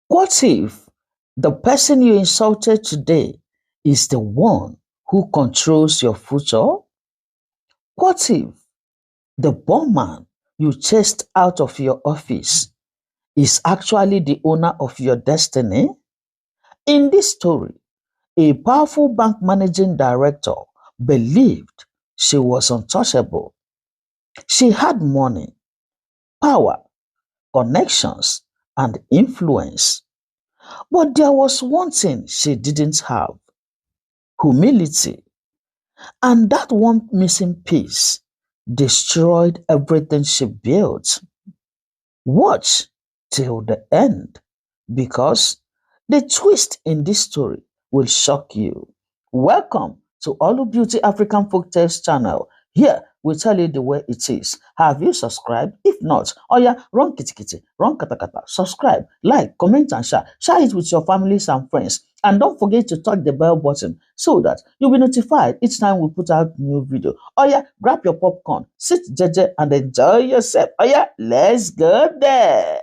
What if the person you insulted today is the one who controls your future? What if the bomb man you chased out of your office is actually the owner of your destiny? In this story, a powerful bank managing director believed she was untouchable. She had money, power, connections, and influence. But there was one thing she didn't have: humility. And that one missing piece destroyed everything she built. Watch till the end, because the twist in this story will shock you. Welcome to Olu Beauty African Folktales channel. Here we tell you the way it is. Have you subscribed? If not, oh yeah, run kitty kitty, run kata kata. Subscribe, like, comment and share. Share it with your families and friends. And don't forget to touch the bell button so that you'll be notified each time we put out new video. Oh yeah, grab your popcorn, sit jeje and enjoy yourself. Oh yeah, let's go there.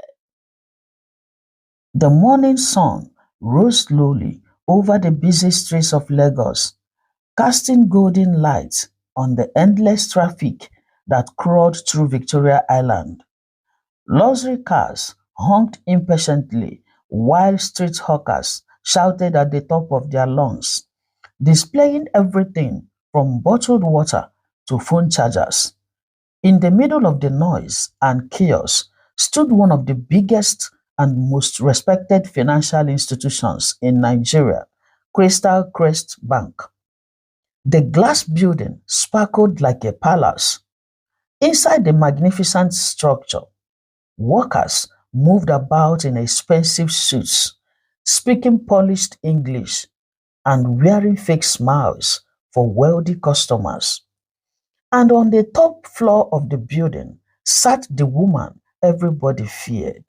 The morning sun rose slowly over the busy streets of Lagos, casting golden light on the endless traffic that crawled through Victoria Island. Luxury cars honked impatiently while street hawkers shouted at the top of their lungs, displaying everything from bottled water to phone chargers. In the middle of the noise and chaos stood one of the biggest and most respected financial institutions in Nigeria, Crystal Crest Bank. The glass building sparkled like a palace. Inside the magnificent structure, workers moved about in expensive suits, speaking polished English and wearing fake smiles for wealthy customers. And on the top floor of the building sat the woman everybody feared.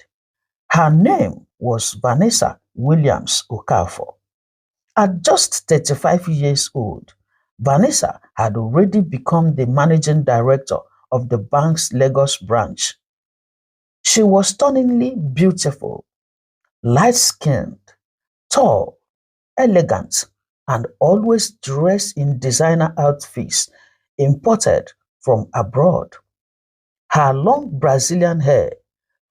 Her name was Vanessa Williams Okafor. At just 35 years old, Vanessa had already become the managing director of the bank's Lagos branch. She was stunningly beautiful, light-skinned, tall, elegant, and always dressed in designer outfits imported from abroad. Her long Brazilian hair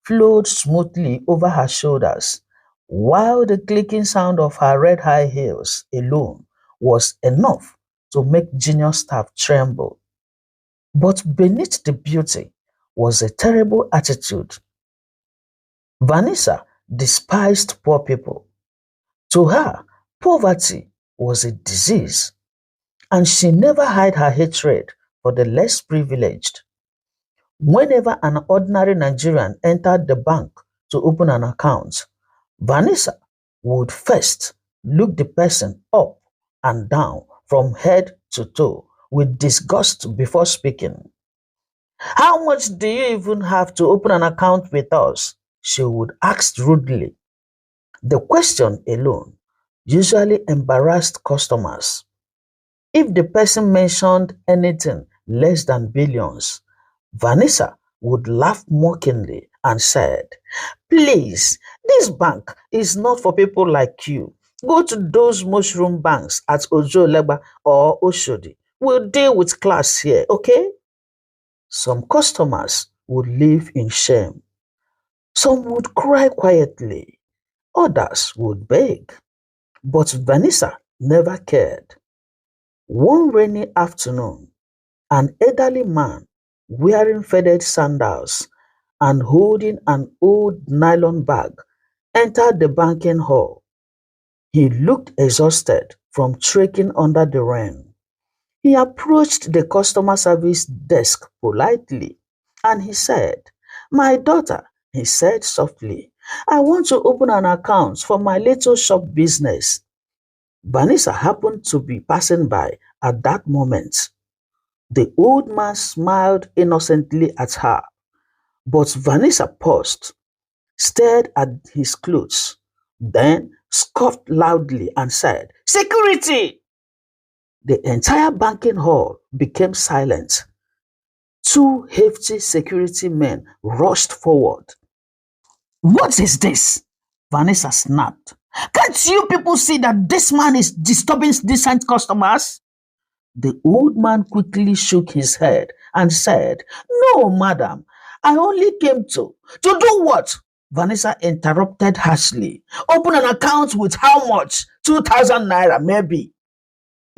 flowed smoothly over her shoulders, while the clicking sound of her red high heels alone was enough to make junior staff tremble. But beneath the beauty was a terrible attitude. Vanessa despised poor people. To her, poverty was a disease, and she never hid her hatred for the less privileged. Whenever an ordinary Nigerian entered the bank to open an account, Vanessa would first look the person up and down from head to toe with disgust before speaking. "How much do you even have to open an account with us?" she would ask rudely. The question alone usually embarrassed customers. If the person mentioned anything less than billions, Vanessa would laugh mockingly and said, "Please, this bank is not for people like you. Go to those mushroom banks at Ojo Legba or Oshodi. We'll deal with class here, okay?" Some customers would live in shame. Some would cry quietly. Others would beg. But Vanessa never cared. One rainy afternoon, an elderly man wearing faded sandals and holding an old nylon bag entered the banking hall. He looked exhausted from trekking under the rain. He approached the customer service desk politely and he said, "My daughter," he said softly, "I want to open an account for my little shop business." Vanessa happened to be passing by at that moment. The old man smiled innocently at her, but Vanessa paused, stared at his clothes, then scoffed loudly and said, "Security!" The entire banking hall became silent. Two hefty security men rushed forward. "What is this?" Vanessa snapped. Can't you people see that this man is disturbing decent customers? The old man quickly shook his head and said, No, madam, I only came to do what? Vanessa interrupted harshly. Open an account with how much? 2,000 naira, maybe.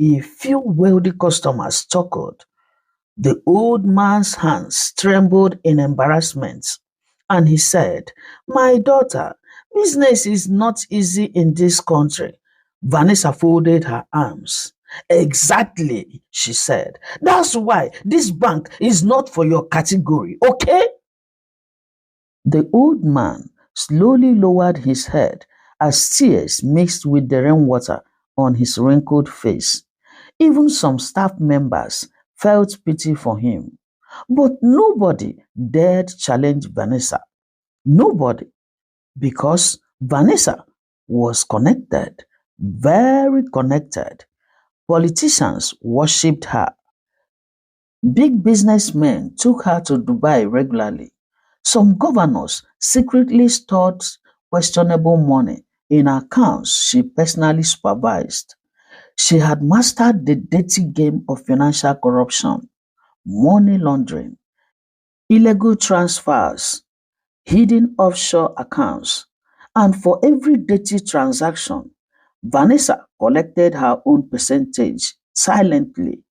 A few wealthy customers chuckled. The old man's hands trembled in embarrassment, and he said, My daughter, business is not easy in this country. Vanessa folded her arms. Exactly, she said. That's why this bank is not for your category, okay? The old man slowly lowered his head as tears mixed with the rainwater on his wrinkled face. Even some staff members felt pity for him. But nobody dared challenge Vanessa. Nobody, because Vanessa was connected, very connected. Politicians worshipped her. Big businessmen took her to Dubai regularly. Some governors secretly stored questionable money in accounts she personally supervised. She had mastered the dirty game of financial corruption, money laundering, illegal transfers, hidden offshore accounts, and for every dirty transaction, Vanessa collected her own percentage silently.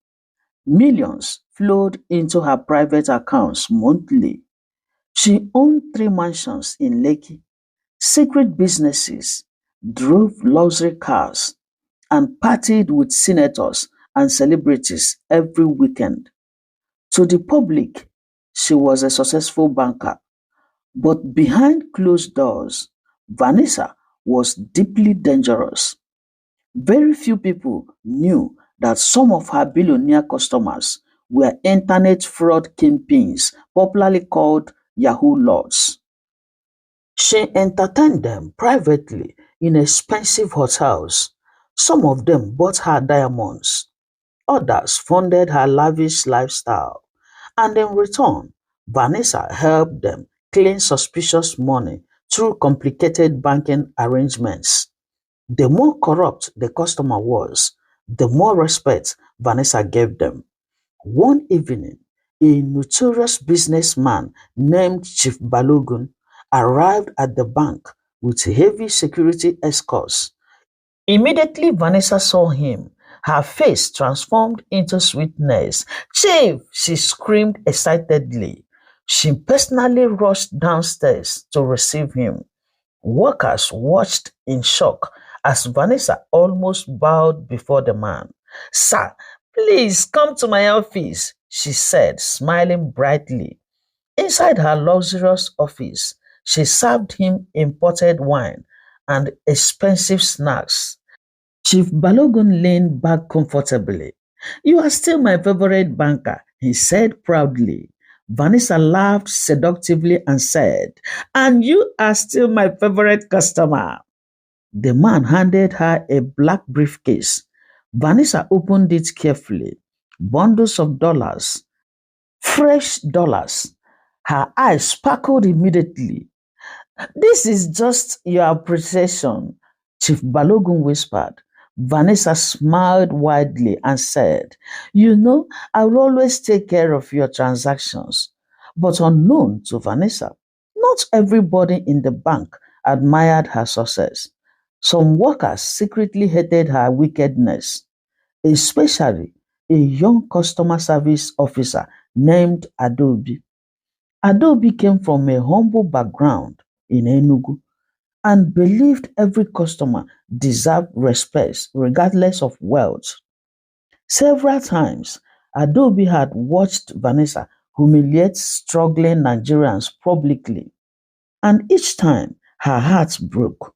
Millions flowed into her private accounts monthly. She owned 3 mansions in Lekki, secret businesses, drove luxury cars, and partied with senators and celebrities every weekend. To the public, she was a successful banker, but behind closed doors, Vanessa was deeply dangerous. Very few people knew that some of her billionaire customers were internet fraud kingpins, popularly called Yahoo Lords. She entertained them privately in expensive hotels. Some of them bought her diamonds, others funded her lavish lifestyle, and in return, Vanessa helped them clean suspicious money through complicated banking arrangements. The more corrupt the customer was, the more respect Vanessa gave them. One evening, a notorious businessman named Chief Balogun arrived at the bank with heavy security escorts. Immediately Vanessa saw him, her face transformed into sweetness. Chief, she screamed excitedly. She personally rushed downstairs to receive him. Workers watched in shock as Vanessa almost bowed before the man. Sir, please come to my office, she said, smiling brightly. Inside her luxurious office, she served him imported wine and expensive snacks. Chief Balogun leaned back comfortably. You are still my favorite banker, he said proudly. Vanessa laughed seductively and said, And you are still my favorite customer. The man handed her a black briefcase. Vanessa opened it carefully. Bundles of dollars, fresh dollars. Her eyes sparkled immediately. This is just your appreciation, Chief Balogun whispered. Vanessa smiled widely and said, You know, I will always take care of your transactions. But unknown to Vanessa, not everybody in the bank admired her success. Some workers secretly hated her wickedness, especially a young customer service officer named Adobe. Adobe came from a humble background in Enugu and believed every customer deserved respect regardless of wealth. Several times, Adobe had watched Vanessa humiliate struggling Nigerians publicly, and each time her heart broke.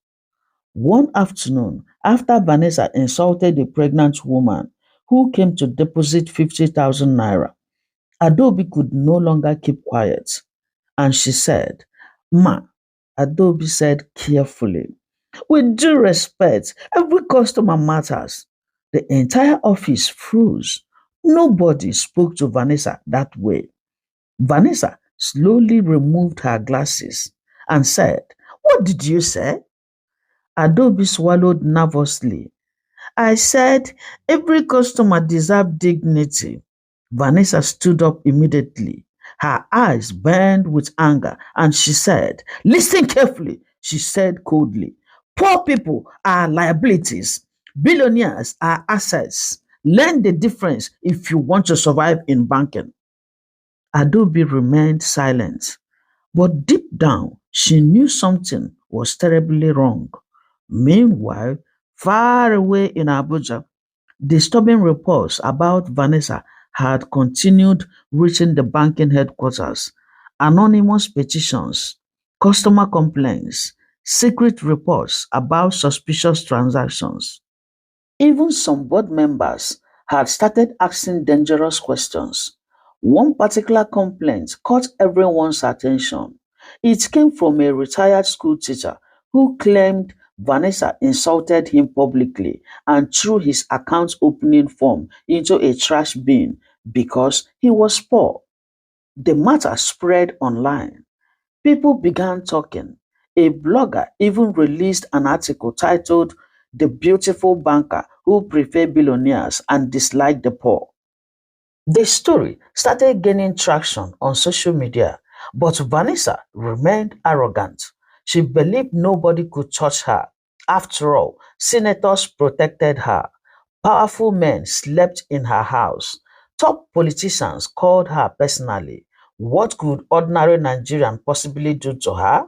One afternoon, after Vanessa insulted a pregnant woman who came to deposit 50,000 naira, Adobe could no longer keep quiet, and she said, Ma, Adobe said carefully, with due respect, every customer matters. The entire office froze. Nobody spoke to Vanessa that way. Vanessa slowly removed her glasses and said, What did you say? Adobe swallowed nervously. I said, every customer deserves dignity. Vanessa stood up immediately. Her eyes burned with anger, and she said, listen carefully, she said coldly. Poor people are liabilities. Billionaires are assets. Learn the difference if you want to survive in banking. Adobe remained silent, but deep down, she knew something was terribly wrong. Meanwhile, far away in Abuja, disturbing reports about Vanessa had continued reaching the banking headquarters. Anonymous petitions, customer complaints, secret reports about suspicious transactions. Even some board members had started asking dangerous questions. One particular complaint caught everyone's attention. It came from a retired school teacher who claimed Vanessa insulted him publicly and threw his account opening form into a trash bin because he was poor. The matter spread online. People began talking. A blogger even released an article titled The Beautiful Banker Who Preferred Billionaires and Disliked the Poor. The story started gaining traction on social media, but Vanessa remained arrogant. She believed nobody could touch her. After all, senators protected her. Powerful men slept in her house. Top politicians called her personally. What could ordinary Nigerian possibly do to her?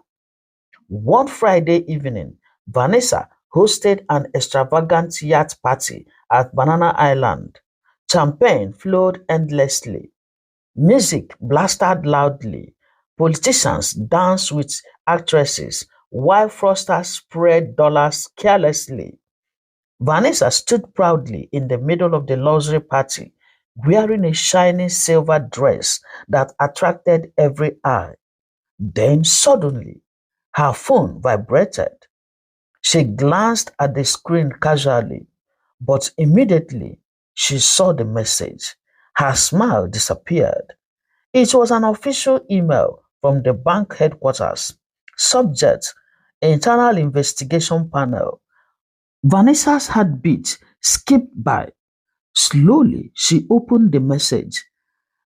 One Friday evening, Vanessa hosted an extravagant yacht party at Banana Island. Champagne flowed endlessly. Music blasted loudly. Politicians danced with actresses while fraudsters spread dollars carelessly. Vanessa stood proudly in the middle of the luxury party, wearing a shiny silver dress that attracted every eye. Then suddenly, her phone vibrated. She glanced at the screen casually, but immediately she saw the message. Her smile disappeared. It was an official email from the bank headquarters. Subject: Internal Investigation Panel. Vanessa's heartbeat skipped by. Slowly, she opened the message,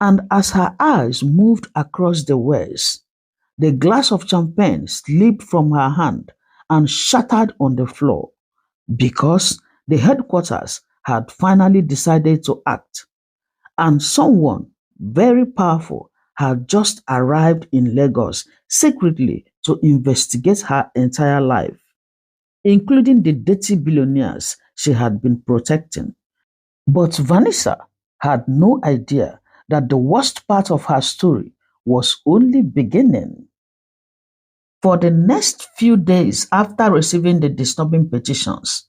and as her eyes moved across the words, the glass of champagne slipped from her hand and shattered on the floor because the headquarters had finally decided to act, and someone very powerful had just arrived in Lagos secretly to investigate her entire life, including the dirty billionaires she had been protecting. But Vanessa had no idea that the worst part of her story was only beginning. For the next few days after receiving the disturbing petitions,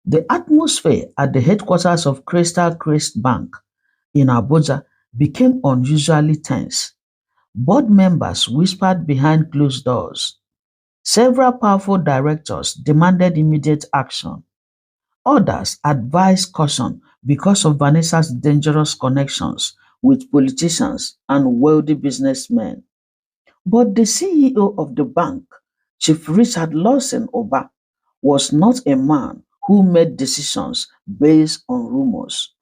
the atmosphere at the headquarters of Crystal Crest Bank in Abuja became unusually tense. Board members whispered behind closed doors. Several powerful directors demanded immediate action. Others advised caution because of Vanessa's dangerous connections with politicians and wealthy businessmen. But the CEO of the bank, Chief Richard Lawson Oba, was not a man who made decisions based on rumors.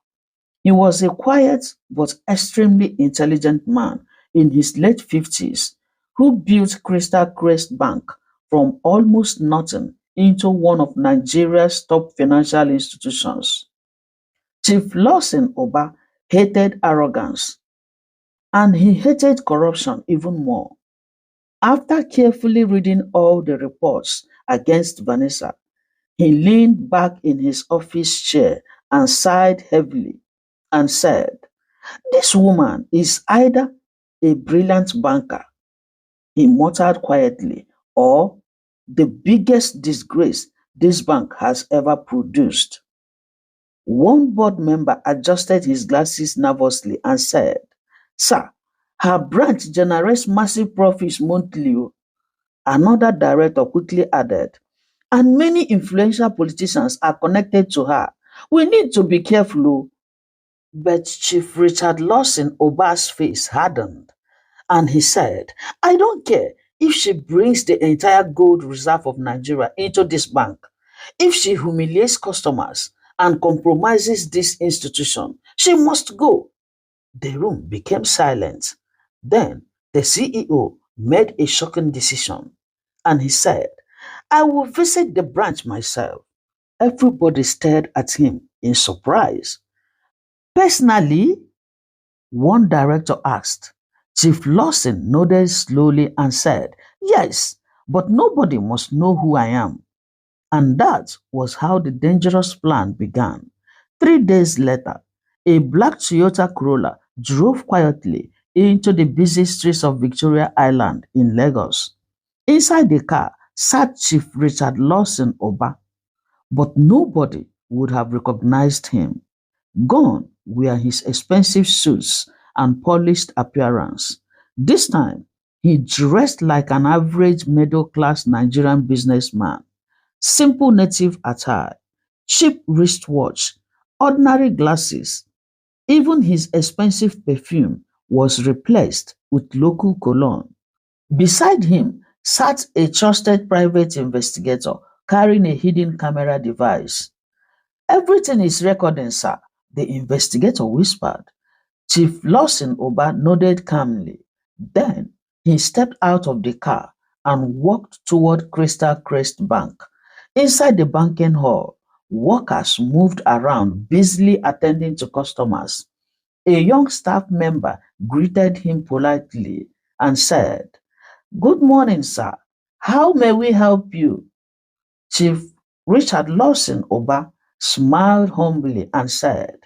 He was a quiet but extremely intelligent man in his late 50s who built Crystal Crest Bank from almost nothing into one of Nigeria's top financial institutions. Chief Lawson Oba hated arrogance, and he hated corruption even more. After carefully reading all the reports against Vanessa, he leaned back in his office chair and sighed heavily and said, this woman is either a brilliant banker, he muttered quietly, or the biggest disgrace this bank has ever produced. One board member adjusted his glasses nervously and said, sir, her branch generates massive profits monthly. Oh." Another director quickly added, and many influential politicians are connected to her. We need to be careful. Oh." But Chief Richard Lawson Oba's face hardened, and he said, I don't care if she brings the entire gold reserve of Nigeria into this bank, if she humiliates customers and compromises this institution, she must go. The room became silent. Then the CEO made a shocking decision and he said, I will visit the branch myself. Everybody stared at him in surprise. Personally, one director asked. Chief Lawson nodded slowly and said, Yes, but nobody must know who I am. And that was how the dangerous plan began. 3 days later, a black Toyota Corolla drove quietly into the busy streets of Victoria Island in Lagos. Inside the car sat Chief Richard Lawson Oba, but nobody would have recognized him. Gone were his expensive suits and polished appearance. This time, he dressed like an average middle class Nigerian businessman. Simple native attire, cheap wristwatch, ordinary glasses. Even his expensive perfume was replaced with local cologne. Beside him sat a trusted private investigator carrying a hidden camera device. Everything is recording, sir, the investigator whispered. Chief Lawson Oba nodded calmly. Then he stepped out of the car and walked toward Crystal Crest Bank. Inside the banking hall, workers moved around, busily attending to customers. A young staff member greeted him politely and said, Good morning, sir. How may we help you? Chief Richard Lawson Oba smiled humbly and said,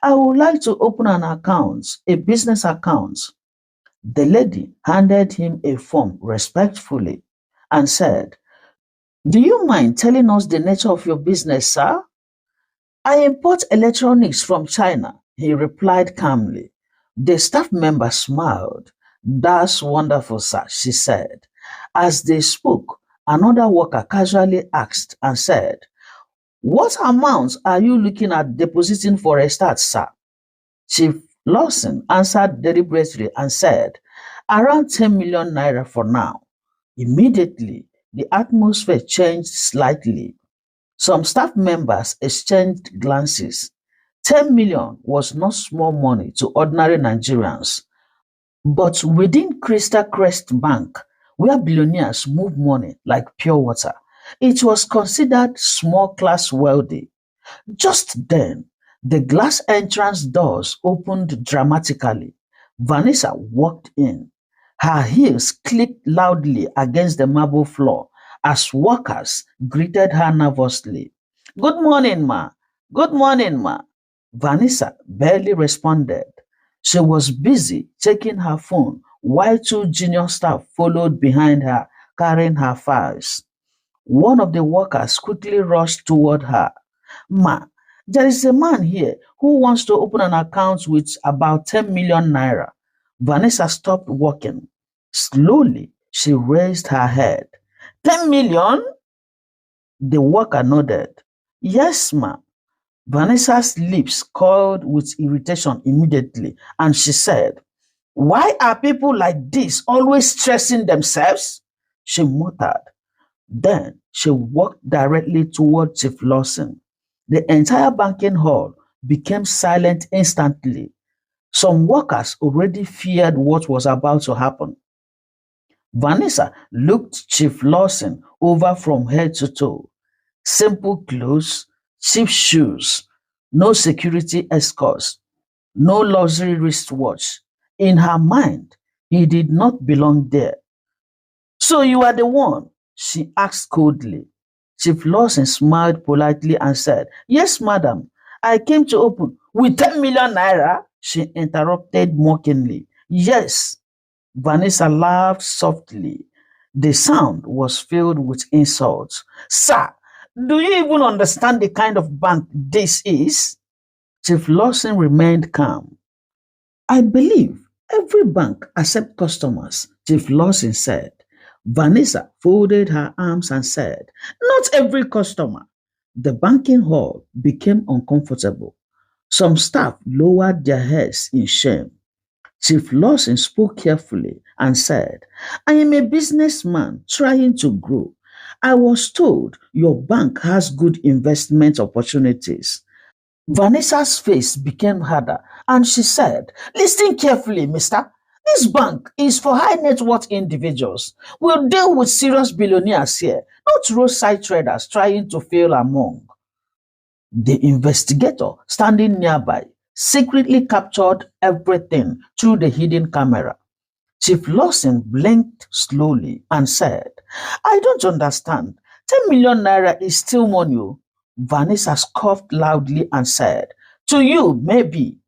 I would like to open an account, a business account. The lady handed him a form respectfully and said, Do you mind telling us the nature of your business, sir? I import electronics from China, he replied calmly. The staff member smiled. That's wonderful, sir, she said. As they spoke, another worker casually asked and said, What amounts are you looking at depositing for a start, sir? Chief Lawson answered deliberately and said, Around 10 million naira for now. Immediately, the atmosphere changed slightly. Some staff members exchanged glances. 10 million was not small money to ordinary Nigerians. But within Crystal Crest Bank, where billionaires move money like pure water, it was considered small class wealthy. Just then, the glass entrance doors opened dramatically. Vanessa walked in. Her heels clicked loudly against the marble floor as workers greeted her nervously. Good morning, ma. Good morning, ma. Vanessa barely responded. She was busy checking her phone while two junior staff followed behind her carrying her files. One of the workers quickly rushed toward her. Ma, there is a man here who wants to open an account with about 10 million naira. Vanessa stopped walking. Slowly, she raised her head. 10 million? The worker nodded. Yes, ma. Vanessa's lips curled with irritation immediately, and she said, Why are people like this always stressing themselves? She muttered. Then she walked directly toward Chief Lawson. The entire banking hall became silent instantly. Some workers already feared what was about to happen. Vanessa looked Chief Lawson over from head to toe. Simple clothes, cheap shoes, no security escorts, no luxury wristwatch. In her mind, he did not belong there. So you are the one? She asked coldly. Chief Lawson smiled politely and said, Yes, madam. I came to open. With 10 million naira? She interrupted mockingly. Yes. Vanessa laughed softly. The sound was filled with insults. Sir, do you even understand the kind of bank this is? Chief Lawson remained calm. I believe every bank accepts customers, Chief Lawson said. Vanessa folded her arms and said, Not every customer. The banking hall became uncomfortable. Some staff lowered their heads in shame. Chief Lawson spoke carefully and said, I am a businessman trying to grow. I was told your bank has good investment opportunities. Vanessa's face became harder and she said, listen carefully, mister. This bank is for high net worth individuals. We'll deal with serious billionaires here, not roadside traders trying to fail among. The investigator standing nearby secretly captured everything through the hidden camera. Chief Lawson blinked slowly and said, I don't understand. 10 million naira is still money. Oh." Vanessa scoffed loudly and said, to you, maybe.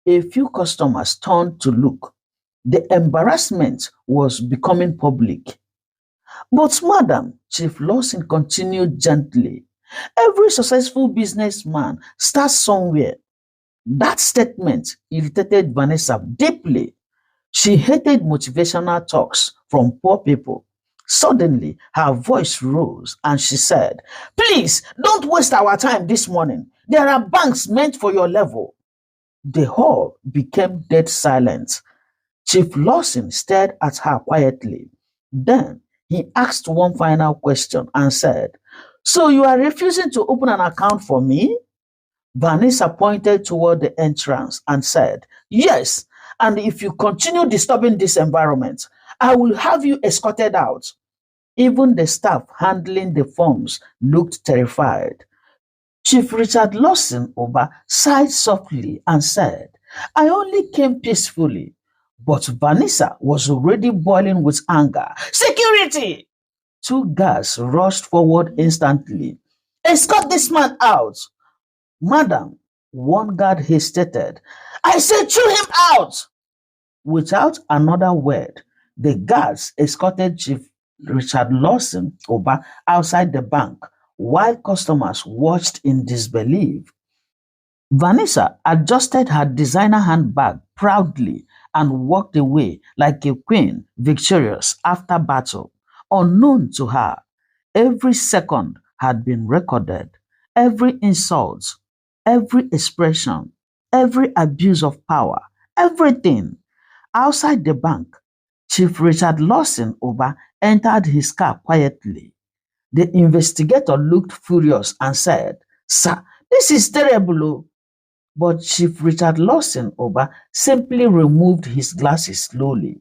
A few customers turned to look. The embarrassment was becoming public. But, madam, Chief Lawson continued gently, every successful businessman starts somewhere. That statement irritated Vanessa deeply. She hated motivational talks from poor people. Suddenly, her voice rose and she said, please don't waste our time this morning. There are banks meant for your level. The hall became dead silent. Chief Lawson stared at her quietly. Then he asked one final question and said, so you are refusing to open an account for me? Vanessa pointed toward the entrance and said, yes, and if you continue disturbing this environment, I will have you escorted out. Even the staff handling the forms looked terrified. Chief Richard Lawson Oba sighed softly and said, I only came peacefully. But Vanessa was already boiling with anger. Security! Two guards rushed forward instantly. Escort this man out. Madam, one guard hesitated. I said, throw him out! Without another word, the guards escorted Chief Richard Lawson Oba outside the bank while customers watched in disbelief. Vanessa adjusted her designer handbag proudly and walked away like a queen victorious after battle. Unknown to her, every second had been recorded, every insult, every expression, every abuse of power, everything. Outside the bank, Chief Richard Lawson Oba entered his car quietly. The investigator looked furious and said, sir, this is terrible. Oh." But Chief Richard Lawson Oba simply removed his glasses slowly,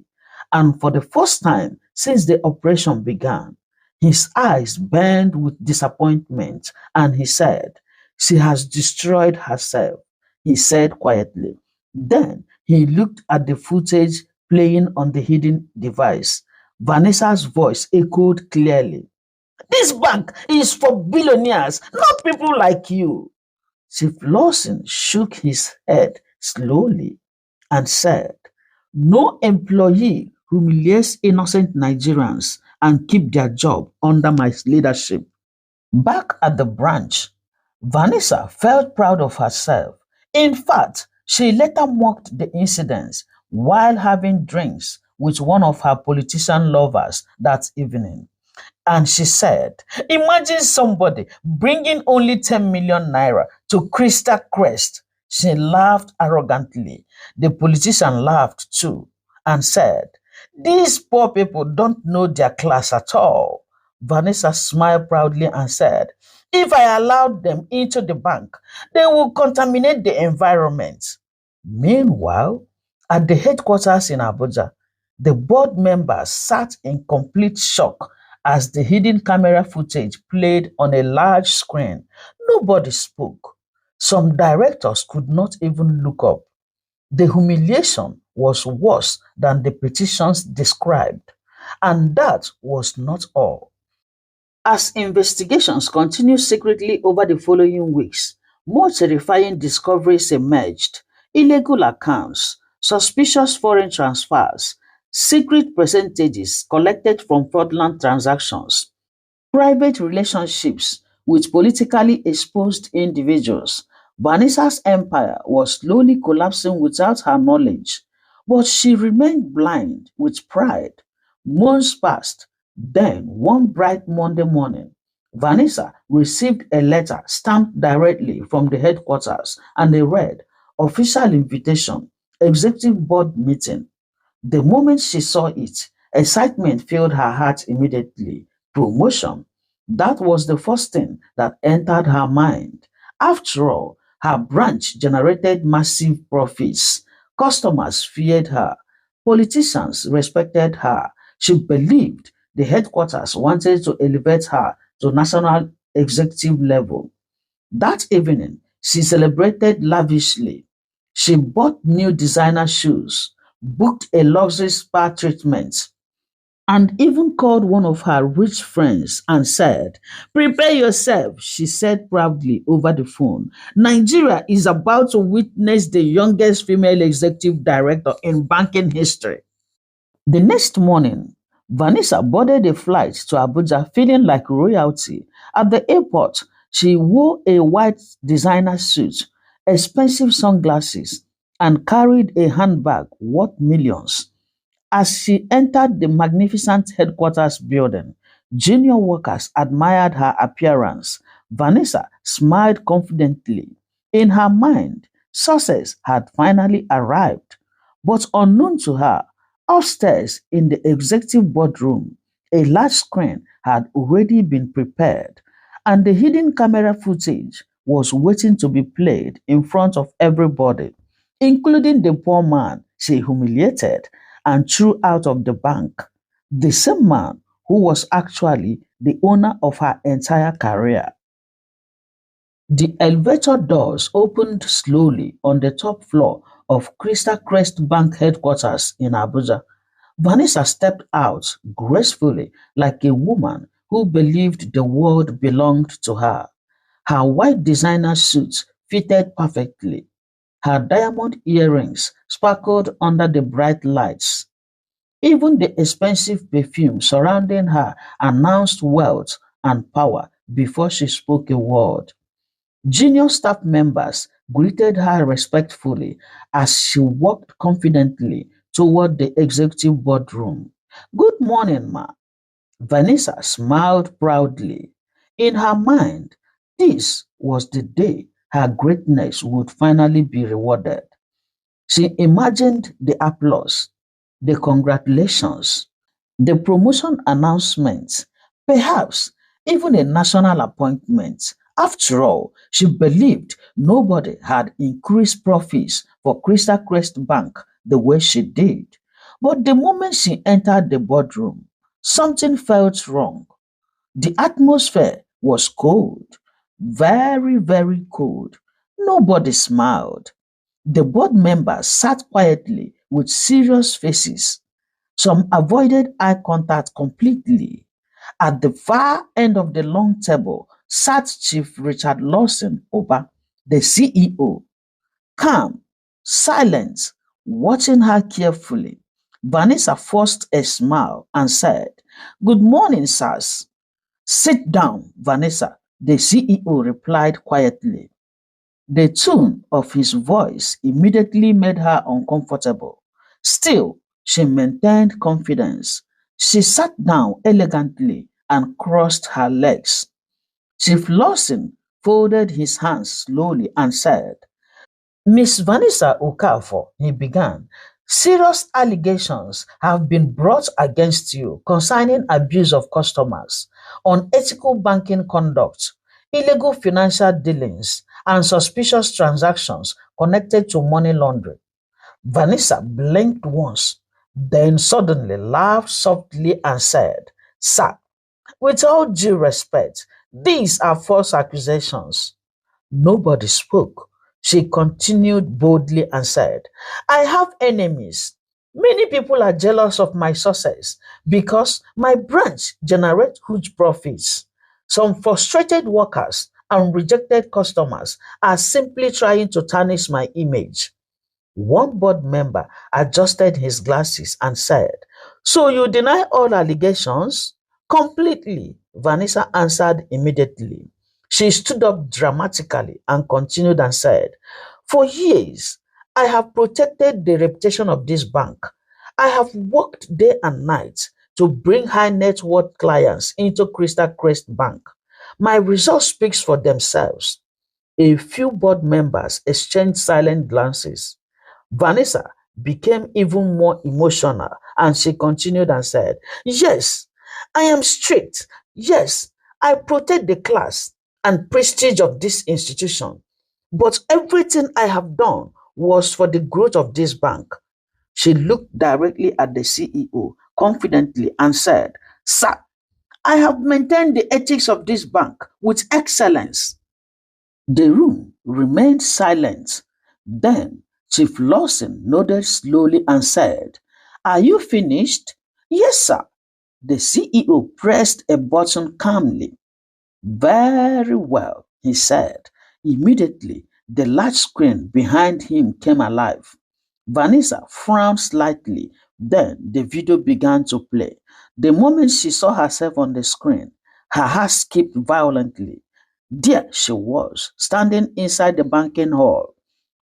and for the first time since the operation began, his eyes burned with disappointment, and he said, she has destroyed herself, he said quietly. Then he looked at the footage playing on the hidden device. Vanessa's voice echoed clearly. This bank is for billionaires, not people like you. Chief Lawson shook his head slowly and said, no employee humiliates innocent Nigerians and keep their job under my leadership. Back at the branch, Vanessa felt proud of herself. In fact, she later mocked the incidents while having drinks with one of her politician lovers that evening. And she said, imagine somebody bringing only 10 million naira to Crystal Crest. She laughed arrogantly. The politician laughed too and said, these poor people don't know their class at all. Vanessa smiled proudly and said, if I allowed them into the bank, they will contaminate the environment. Meanwhile, at the headquarters in Abuja, the board members sat in complete shock as the hidden camera footage played on a large screen. Nobody spoke. Some directors could not even look up. The humiliation was worse than the petitions described. And that was not all. As investigations continued secretly over the following weeks, more terrifying discoveries emerged: illegal accounts, suspicious foreign transfers, secret percentages collected from fraudulent transactions, private relationships with politically exposed individuals. Vanessa's empire was slowly collapsing without her knowledge, but she remained blind with pride. Months passed. Then, one bright Monday morning, Vanessa received a letter stamped directly from the headquarters, and it read, official invitation, executive board meeting. The moment she saw it, excitement filled her heart immediately. Promotion. That was the first thing that entered her mind. After all, her branch generated massive profits. Customers feared her. Politicians respected her. She believed the headquarters wanted to elevate her to national executive level. That evening, she celebrated lavishly. She bought new designer shoes, booked a luxury spa treatment, and even called one of her rich friends and said, "Prepare yourself," she said proudly over the phone. Nigeria is about to witness the youngest female executive director in banking history. The next morning, Vanessa boarded a flight to Abuja feeling like royalty. At the airport, she wore a white designer suit, expensive sunglasses, and carried a handbag worth millions. As she entered the magnificent headquarters building, junior workers admired her appearance. Vanessa smiled confidently. In her mind, success had finally arrived. But unknown to her, upstairs in the executive boardroom, a large screen had already been prepared, and the hidden camera footage was waiting to be played in front of everybody, including the poor man she humiliated and threw out of the bank. The same man who was actually the owner of her entire career. The elevator doors opened slowly on the top floor of Crystal Crest Bank headquarters in Abuja. Vanessa stepped out gracefully like a woman who believed the world belonged to her. Her white designer suit fitted perfectly. Her diamond earrings sparkled under the bright lights. Even the expensive perfume surrounding her announced wealth and power before she spoke a word. Junior staff members greeted her respectfully as she walked confidently toward the executive boardroom. "Good morning, ma." Vanessa smiled proudly. In her mind, this was the day her greatness would finally be rewarded. She imagined the applause, the congratulations, the promotion announcements, perhaps even a national appointment. After all, she believed nobody had increased profits for Crystal Crest Bank the way she did. But the moment she entered the boardroom, something felt wrong. The atmosphere was cold, very, very cold. Nobody smiled. The board members sat quietly with serious faces. Some avoided eye contact completely. At the far end of the long table sat Chief Richard Lawson Oba, the CEO, calm, silent, watching her carefully. Vanessa forced a smile and said, "Good morning, sirs." "Sit down, Vanessa," the CEO replied quietly. The tone of his voice immediately made her uncomfortable. Still, she maintained confidence. She sat down elegantly and crossed her legs. Chief Lawson folded his hands slowly and said, "Miss Vanessa Okafor," he began, "serious allegations have been brought against you concerning abuse of customers, unethical banking conduct, illegal financial dealings, and suspicious transactions connected to money laundering." Vanessa blinked once, then suddenly laughed softly and said, "Sir, with all due respect, these are false accusations." Nobody spoke. She continued boldly and said, "I have enemies. Many people are jealous of my success because my branch generates huge profits. Some frustrated workers and rejected customers are simply trying to tarnish my image." One board member adjusted his glasses and said, "So you deny all allegations?" "Completely," Vanessa answered immediately. She stood up dramatically and continued and said, "For years, I have protected the reputation of this bank. I have worked day and night to bring high net worth clients into Crystal Crest Bank. My results speaks for themselves." A few board members exchanged silent glances. Vanessa became even more emotional and she continued and said, "Yes, I am strict. Yes, I protect the class and prestige of this institution. But everything I have done was for the growth of this bank." She looked directly at the CEO confidently and said, "Sir, I have maintained the ethics of this bank with excellence." The room remained silent. Then Chief Lawson nodded slowly and said, "Are you finished?" "Yes, sir." The CEO pressed a button calmly. "Very well," he said. Immediately, the large screen behind him came alive. Vanessa frowned slightly. Then the video began to play. The moment she saw herself on the screen, her heart skipped violently. There she was, standing inside the banking hall,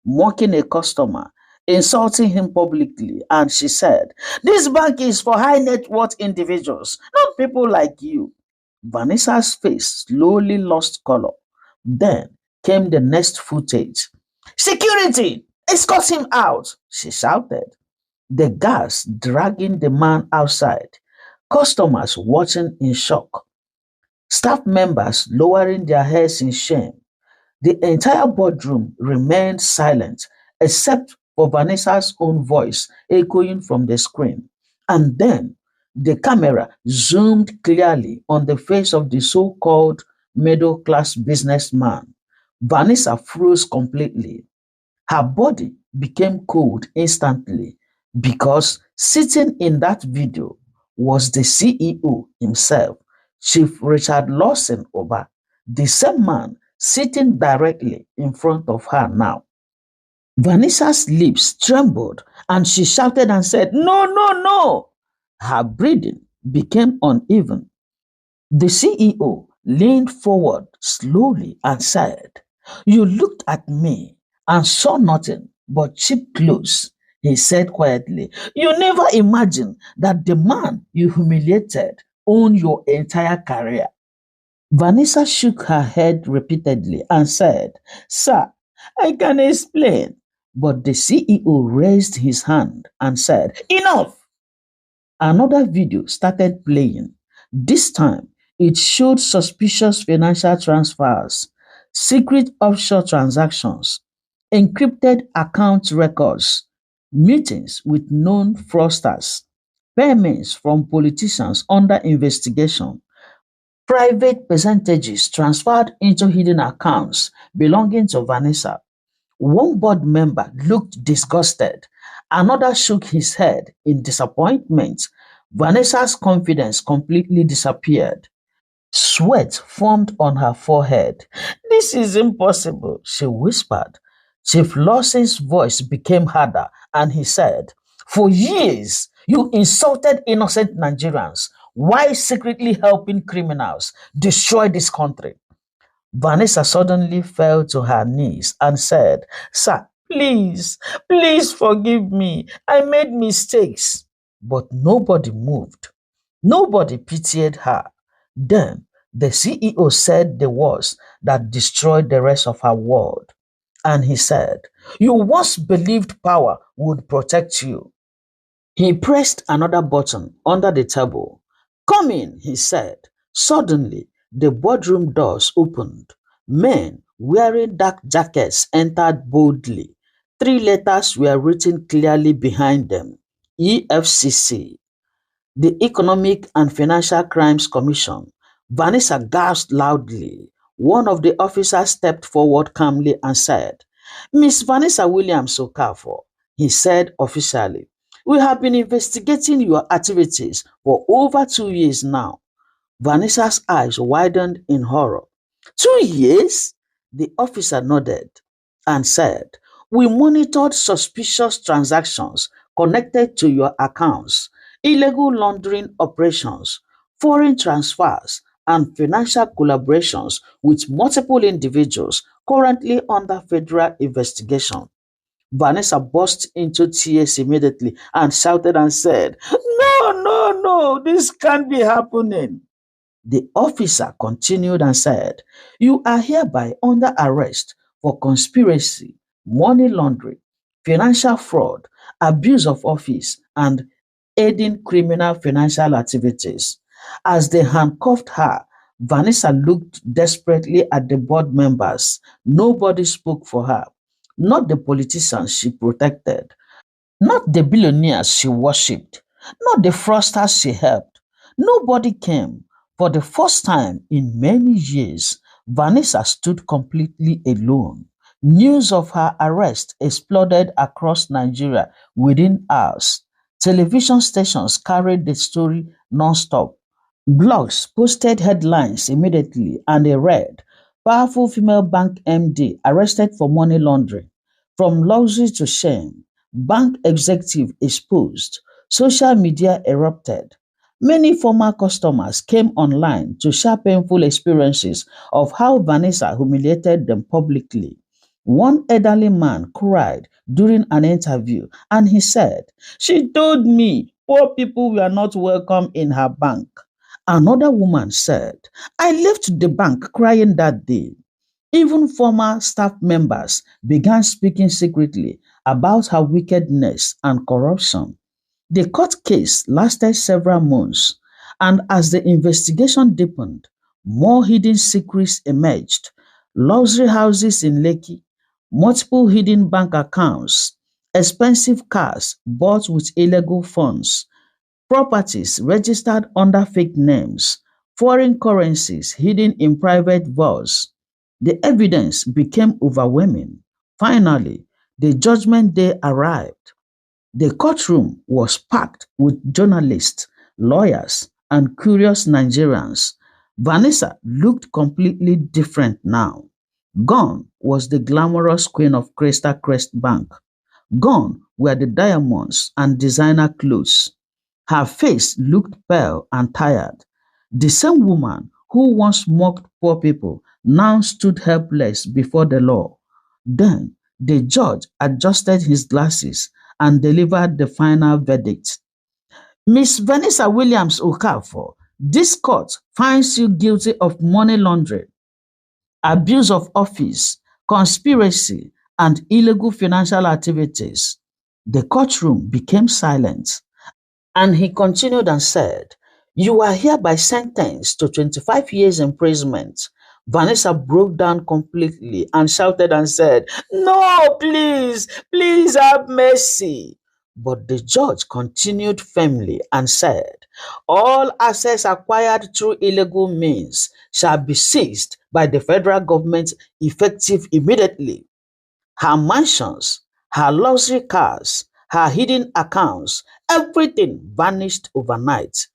mocking a customer, insulting him publicly, and she said, "This bank is for high net worth individuals, not people like you." Vanessa's face slowly lost color. Then came the next footage. "Security! Escort him out!" she shouted. The guards dragging the man outside. Customers watching in shock. Staff members lowering their heads in shame. The entire boardroom remained silent except for Vanessa's own voice echoing from the screen. And then the camera zoomed clearly on the face of the so called middle class businessman. Vanessa froze completely. Her body became cold instantly because sitting in that video was the CEO himself, Chief Richard Lawson Oba, the same man sitting directly in front of her now. Vanessa's lips trembled and she shouted and said, "No, no, no." Her breathing became uneven. The CEO leaned forward slowly and said, "You looked at me and saw nothing but cheap clothes," he said quietly. "You never imagined that the man you humiliated owned your entire career." Vanessa shook her head repeatedly and said, "Sir, I can explain." But the CEO raised his hand and said, "Enough." Another video started playing. This time, it showed suspicious financial transfers, secret offshore transactions, encrypted account records, meetings with known fraudsters, payments from politicians under investigation, private percentages transferred into hidden accounts belonging to Vanessa. One board member looked disgusted. Another shook his head in disappointment. Vanessa's confidence completely disappeared. Sweat formed on her forehead. "This is impossible," she whispered. Chief Lawson's voice became harder and he said, "For years, you insulted innocent Nigerians while secretly helping criminals destroy this country." Vanessa suddenly fell to her knees and said, "Sir, please, please forgive me. I made mistakes." But nobody moved. Nobody pitied her. Then the CEO said the words that destroyed the rest of her world. And he said, "You once believed power would protect you." He pressed another button under the table. "Come in," he said. Suddenly, the boardroom doors opened. Men wearing dark jackets entered boldly. Three letters were written clearly behind them: EFCC, the Economic and Financial Crimes Commission. Vanessa gasped loudly. One of the officers stepped forward calmly and said, "Miss Vanessa Williams Okafor," he said officially, "we have been investigating your activities for over 2 years now." Vanessa's eyes widened in horror. "2 years?" The officer nodded and said, "We monitored suspicious transactions connected to your accounts, illegal laundering operations, foreign transfers, and financial collaborations with multiple individuals currently under federal investigation." Vanessa burst into tears immediately and shouted and said, "No, no, no, this can't be happening." The officer continued and said, "You are hereby under arrest for conspiracy, money laundering, financial fraud, abuse of office, and aiding criminal financial activities. As they handcuffed her, Vanessa looked desperately at the board members. Nobody spoke for her, not the politicians she protected, not the billionaires she worshipped, not the fraudsters she helped. Nobody came. For the first time in many years, Vanessa stood completely alone. News of her arrest exploded across Nigeria within hours. Television stations carried the story non-stop. Blogs posted headlines immediately, and they read, "Powerful female bank MD arrested for money laundering. From luxury to shame, bank executive exposed." Social media erupted. Many former customers came online to share painful experiences of how Vanessa humiliated them publicly. One elderly man cried during an interview and he said, "She told me poor people were not welcome in her bank." Another woman said, "I left the bank crying that day." Even former staff members began speaking secretly about her wickedness and corruption. The court case lasted several months, and as the investigation deepened, more hidden secrets emerged. Luxury houses in Lekki, multiple hidden bank accounts, expensive cars bought with illegal funds, properties registered under fake names, foreign currencies hidden in private vaults. The evidence became overwhelming. Finally, the judgment day arrived. The courtroom was packed with journalists, lawyers, and curious Nigerians. Vanessa looked completely different now. Gone was the glamorous queen of Crystal Crest Bank. Gone were the diamonds and designer clothes. Her face looked pale and tired. The same woman who once mocked poor people now stood helpless before the law. Then the judge adjusted his glasses and delivered the final verdict. "Miss Vanessa Williams Okafor, this court finds you guilty of money laundering, abuse of office, conspiracy, and illegal financial activities." The courtroom became silent. And he continued and said, "You are hereby sentenced to 25 years imprisonment." Vanessa broke down completely and shouted and said, "No, please, please have mercy." But the judge continued firmly and said, "All assets acquired through illegal means shall be seized by the federal government effective immediately. Her mansions, her luxury cars, her hidden accounts, everything vanished overnight,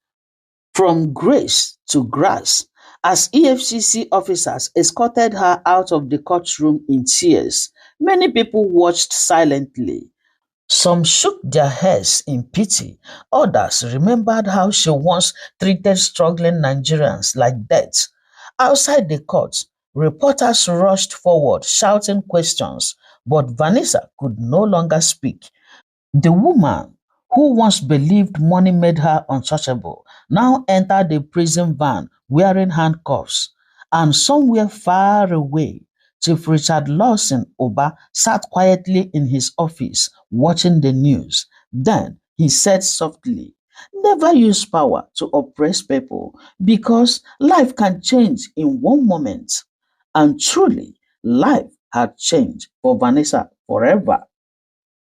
from grace to grass, as EFCC officers escorted her out of the courtroom in tears. Many people watched silently. Some shook their heads in pity. Others remembered how she once treated struggling Nigerians like death. Outside the court, reporters rushed forward shouting questions, but Vanessa could no longer speak. The woman who once believed money made her untouchable now entered the prison van wearing handcuffs. And somewhere far away, Chief Richard Lawson Oba sat quietly in his office watching the news. Then he said softly, "Never use power to oppress people because life can change in one moment." And truly, life had changed for Vanessa forever.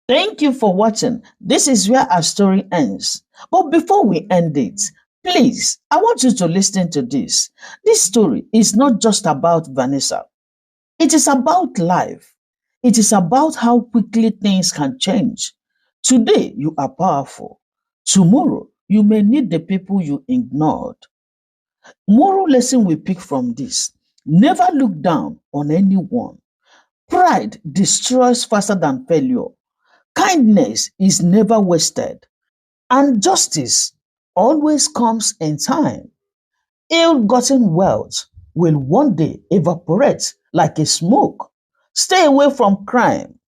Thank you for watching. This is where our story ends. But before we end it, please, I want you to listen to this. This story is not just about Vanessa. It is about life. It is about how quickly things can change. Today, you are powerful. Tomorrow, you may need the people you ignored. Moral lesson we pick from this: never look down on anyone. Pride destroys faster than failure. Kindness is never wasted, and justice always comes in time. Ill-gotten wealth will one day evaporate like a smoke. Stay away from crime.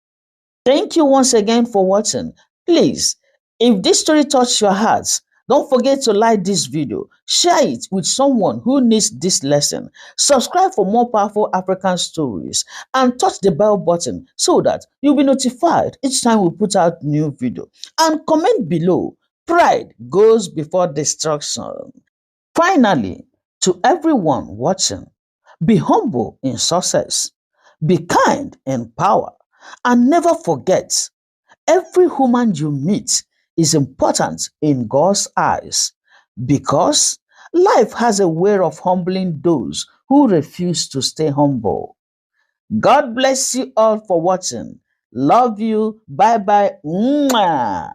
Thank you once again for watching. Please, if this story touched your hearts, Don't forget to like this video, share it with someone who needs this lesson, subscribe for more powerful African stories, and touch the bell button so that you'll be notified each time we put out new video. And comment below. Pride goes before destruction. Finally, to everyone watching, be humble in success, be kind in power, and never forget, every human you meet is important in God's eyes because life has a way of humbling those who refuse to stay humble. God bless you all for watching. Love you. Bye bye. Mwah.